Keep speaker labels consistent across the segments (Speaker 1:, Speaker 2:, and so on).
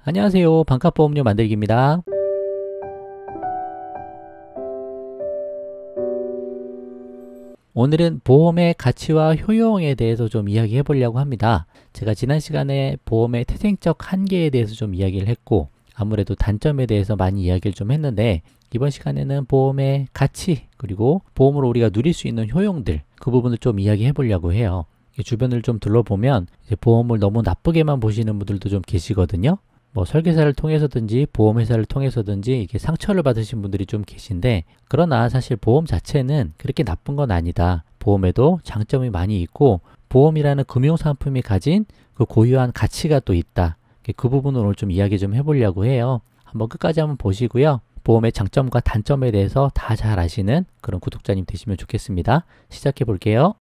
Speaker 1: 안녕하세요. 반값보험료 만들기입니다. 오늘은 보험의 가치와 효용에 대해서 좀 이야기해 보려고 합니다. 제가 지난 시간에 보험의 태생적 한계에 대해서 좀 이야기를 했고, 아무래도 단점에 대해서 많이 이야기를 좀 했는데, 이번 시간에는 보험의 가치, 그리고 보험으로 우리가 누릴 수 있는 효용들, 그 부분을 좀 이야기해 보려고 해요. 주변을 좀 둘러보면 이제 보험을 너무 나쁘게만 보시는 분들도 좀 계시거든요. 뭐 설계사를 통해서든지 보험회사를 통해서든지 이렇게 상처를 받으신 분들이 좀 계신데, 그러나 사실 보험 자체는 그렇게 나쁜 건 아니다. 보험에도 장점이 많이 있고 보험이라는 금융상품이 가진 그 고유한 가치가 또 있다. 그 부분을 오늘 좀 이야기 좀 해보려고 해요. 한번 끝까지 한번 보시고요. 보험의 장점과 단점에 대해서 다 잘 아시는 그런 구독자님 되시면 좋겠습니다. 시작해 볼게요.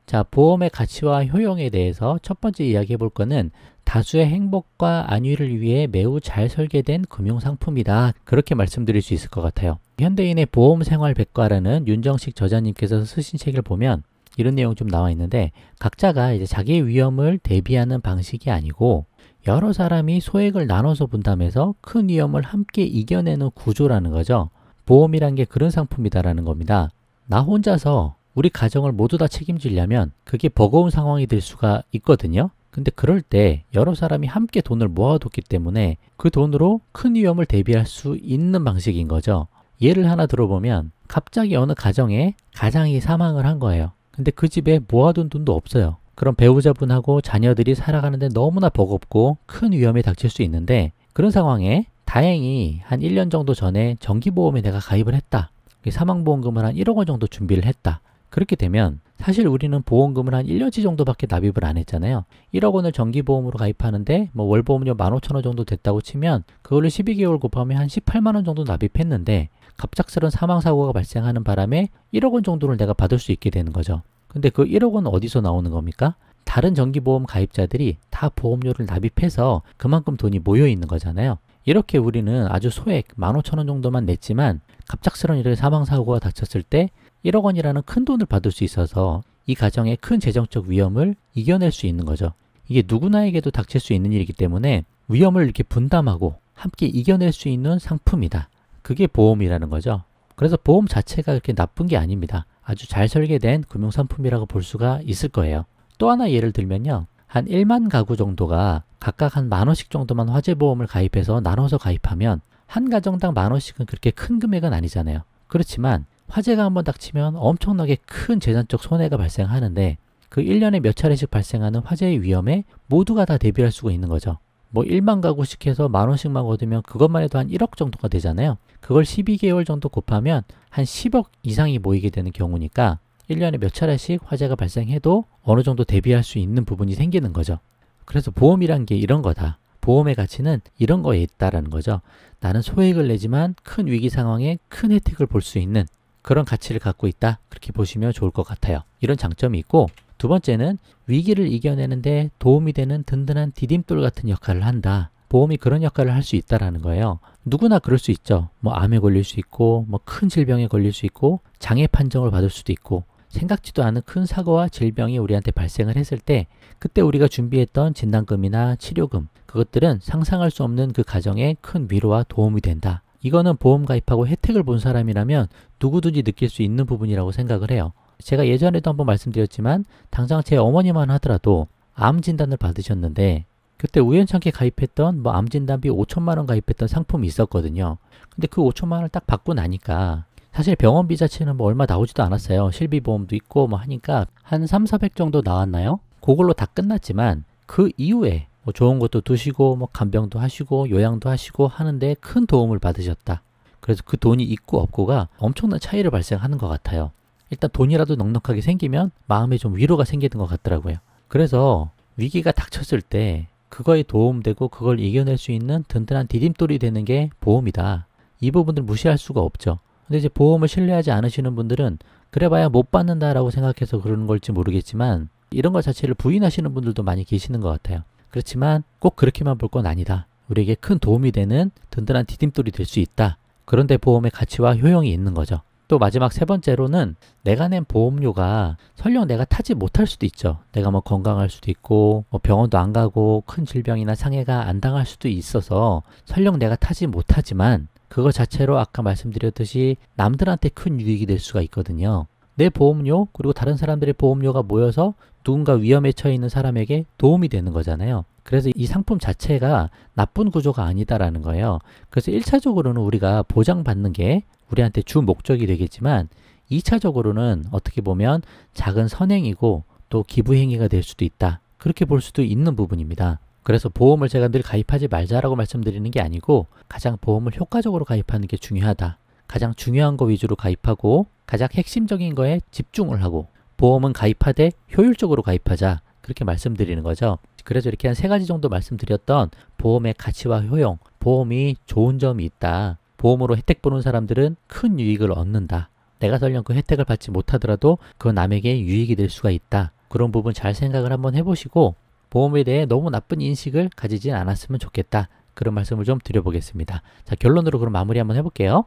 Speaker 1: 자, 보험의 가치와 효용에 대해서 첫 번째 이야기해 볼 거는 다수의 행복과 안위를 위해 매우 잘 설계된 금융상품이다. 그렇게 말씀드릴 수 있을 것 같아요. 현대인의 보험생활백과라는 윤정식 저자님께서 쓰신 책을 보면 이런 내용 좀 나와 있는데, 각자가 이제 자기의 위험을 대비하는 방식이 아니고 여러 사람이 소액을 나눠서 분담해서 큰 위험을 함께 이겨내는 구조라는 거죠. 보험이란 게 그런 상품이다라는 겁니다. 나 혼자서 우리 가정을 모두 다 책임지려면 그게 버거운 상황이 될 수가 있거든요. 근데 그럴 때 여러 사람이 함께 돈을 모아뒀기 때문에 그 돈으로 큰 위험을 대비할 수 있는 방식인 거죠. 예를 하나 들어보면 갑자기 어느 가정에 가장이 사망을 한 거예요. 근데 그 집에 모아둔 돈도 없어요. 그럼 배우자분하고 자녀들이 살아가는데 너무나 버겁고 큰 위험이 닥칠 수 있는데, 그런 상황에 다행히 한 1년 정도 전에 정기보험에 내가 가입을 했다. 사망보험금을 한 1억 원 정도 준비를 했다. 그렇게 되면 사실 우리는 보험금을 한 1년치 정도밖에 납입을 안 했잖아요. 1억 원을 정기보험으로 가입하는데 뭐 월보험료 15,000원 정도 됐다고 치면 그걸로 12개월 곱하면 한 18만 원 정도 납입했는데, 갑작스런 사망사고가 발생하는 바람에 1억 원 정도를 내가 받을 수 있게 되는 거죠. 근데 그 1억 원은 어디서 나오는 겁니까? 다른 정기보험 가입자들이 다 보험료를 납입해서 그만큼 돈이 모여 있는 거잖아요. 이렇게 우리는 아주 소액 15,000원 정도만 냈지만 갑작스런 이렇게 사망사고가 닥쳤을 때 1억 원이라는 큰 돈을 받을 수 있어서 이 가정의 큰 재정적 위험을 이겨낼 수 있는 거죠. 이게 누구나에게도 닥칠 수 있는 일이기 때문에 위험을 이렇게 분담하고 함께 이겨낼 수 있는 상품이다. 그게 보험이라는 거죠. 그래서 보험 자체가 그렇게 나쁜 게 아닙니다. 아주 잘 설계된 금융상품이라고 볼 수가 있을 거예요. 또 하나 예를 들면요. 한 1만 가구 정도가 각각 한 10,000원씩 정도만 화재보험을 가입해서 나눠서 가입하면 한 가정당 10,000원씩은 그렇게 큰 금액은 아니잖아요. 그렇지만 화재가 한번 닥치면 엄청나게 큰 재산적 손해가 발생하는데, 그 1년에 몇 차례씩 발생하는 화재의 위험에 모두가 다 대비할 수가 있는 거죠. 뭐 1만 가구씩 해서 10,000원씩만 얻으면 그것만 해도 한 1억 정도가 되잖아요. 그걸 12개월 정도 곱하면 한 10억 이상이 모이게 되는 경우니까 1년에 몇 차례씩 화재가 발생해도 어느 정도 대비할 수 있는 부분이 생기는 거죠. 그래서 보험이란 게 이런 거다. 보험의 가치는 이런 거에 있다라는 거죠. 나는 소액을 내지만 큰 위기 상황에 큰 혜택을 볼 수 있는 그런 가치를 갖고 있다. 그렇게 보시면 좋을 것 같아요. 이런 장점이 있고, 두 번째는 위기를 이겨내는데 도움이 되는 든든한 디딤돌 같은 역할을 한다. 보험이 그런 역할을 할 수 있다라는 거예요. 누구나 그럴 수 있죠. 뭐 암에 걸릴 수 있고, 뭐 큰 질병에 걸릴 수 있고, 장애 판정을 받을 수도 있고, 생각지도 않은 큰 사고와 질병이 우리한테 발생을 했을 때 그때 우리가 준비했던 진단금이나 치료금, 그것들은 상상할 수 없는 그 가정에 큰 위로와 도움이 된다. 이거는 보험 가입하고 혜택을 본 사람이라면 누구든지 느낄 수 있는 부분이라고 생각을 해요. 제가 예전에도 한번 말씀드렸지만 당장 제 어머니만 하더라도 암 진단을 받으셨는데 그때 우연찮게 가입했던 뭐 암 진단비 5천만 원 가입했던 상품이 있었거든요. 근데 그 5천만 원을 딱 받고 나니까 사실 병원비 자체는 뭐 얼마 나오지도 않았어요. 실비보험도 있고 뭐 하니까 한 3,400 정도 나왔나요? 그걸로 다 끝났지만 그 이후에 뭐 좋은 것도 드시고 뭐 간병도 하시고 요양도 하시고 하는데 큰 도움을 받으셨다. 그래서 그 돈이 있고 없고가 엄청난 차이를 발생하는 것 같아요. 일단 돈이라도 넉넉하게 생기면 마음에 좀 위로가 생기는 것 같더라고요. 그래서 위기가 닥쳤을 때 그거에 도움되고 그걸 이겨낼 수 있는 든든한 디딤돌이 되는 게 보험이다. 이 부분들 무시할 수가 없죠. 근데 이제 보험을 신뢰하지 않으시는 분들은 그래봐야 못 받는다라고 생각해서 그러는 걸지 모르겠지만 이런 것 자체를 부인하시는 분들도 많이 계시는 것 같아요. 그렇지만 꼭 그렇게만 볼 건 아니다. 우리에게 큰 도움이 되는 든든한 디딤돌이 될 수 있다. 그런데 보험의 가치와 효용이 있는 거죠. 또 마지막 세 번째로는 내가 낸 보험료가 설령 내가 타지 못할 수도 있죠. 내가 뭐 건강할 수도 있고 뭐 병원도 안 가고 큰 질병이나 장애가 안 당할 수도 있어서 설령 내가 타지 못하지만 그거 자체로 아까 말씀드렸듯이 남들한테 큰 유익이 될 수가 있거든요. 내 보험료 그리고 다른 사람들의 보험료가 모여서 누군가 위험에 처해 있는 사람에게 도움이 되는 거잖아요. 그래서 이 상품 자체가 나쁜 구조가 아니다라는 거예요. 그래서 1차적으로는 우리가 보장받는 게 우리한테 주 목적이 되겠지만 2차적으로는 어떻게 보면 작은 선행이고 또 기부행위가 될 수도 있다. 그렇게 볼 수도 있는 부분입니다. 그래서 보험을 제가 늘 가입하지 말자라고 말씀드리는 게 아니고 가장 보험을 효과적으로 가입하는 게 중요하다. 가장 중요한 거 위주로 가입하고 가장 핵심적인 거에 집중을 하고 보험은 가입하되 효율적으로 가입하자. 그렇게 말씀드리는 거죠. 그래서 이렇게 한 3가지 정도 말씀드렸던 보험의 가치와 효용, 보험이 좋은 점이 있다. 보험으로 혜택 보는 사람들은 큰 유익을 얻는다. 내가 설령 그 혜택을 받지 못하더라도 그건 남에게 유익이 될 수가 있다. 그런 부분 잘 생각을 한번 해보시고 보험에 대해 너무 나쁜 인식을 가지진 않았으면 좋겠다. 그런 말씀을 좀 드려보겠습니다. 자, 결론으로 그럼 마무리 한번 해볼게요.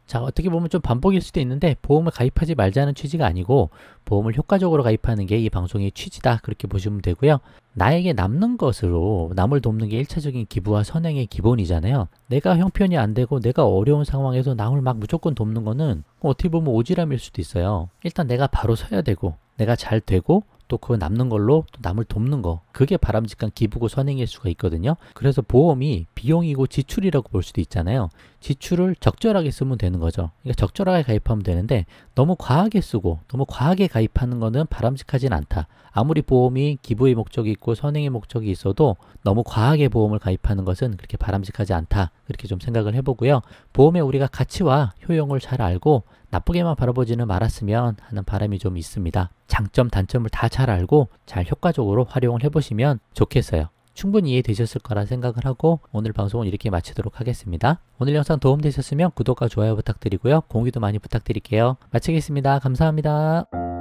Speaker 1: 자, 어떻게 보면 좀 반복일 수도 있는데 보험을 가입하지 말자는 취지가 아니고 보험을 효과적으로 가입하는 게 이 방송의 취지다. 그렇게 보시면 되고요. 나에게 남는 것으로 남을 돕는 게 1차적인 기부와 선행의 기본이잖아요. 내가 형편이 안 되고 내가 어려운 상황에서 남을 막 무조건 돕는 거는 어떻게 보면 오지랖일 수도 있어요. 일단 내가 바로 서야 되고 내가 잘 되고 또 그 남는 걸로 또 남을 돕는 거 그게 바람직한 기부고 선행일 수가 있거든요. 그래서 보험이 비용이고 지출이라고 볼 수도 있잖아요. 지출을 적절하게 쓰면 되는 거죠. 그러니까 적절하게 가입하면 되는데 너무 과하게 쓰고 너무 과하게 가입하는 거는 바람직하진 않다. 아무리 보험이 기부의 목적이 있고 선행의 목적이 있어도 너무 과하게 보험을 가입하는 것은 그렇게 바람직하지 않다. 그렇게 좀 생각을 해보고요. 보험에 우리가 가치와 효용을 잘 알고 나쁘게만 바라보지는 말았으면 하는 바람이 좀 있습니다. 장점, 단점을 다 잘 알고 잘 효과적으로 활용을 해보시면 좋겠어요. 충분히 이해되셨을 거라 생각을 하고 오늘 방송은 이렇게 마치도록 하겠습니다. 오늘 영상 도움되셨으면 구독과 좋아요 부탁드리고요. 공유도 많이 부탁드릴게요. 마치겠습니다. 감사합니다.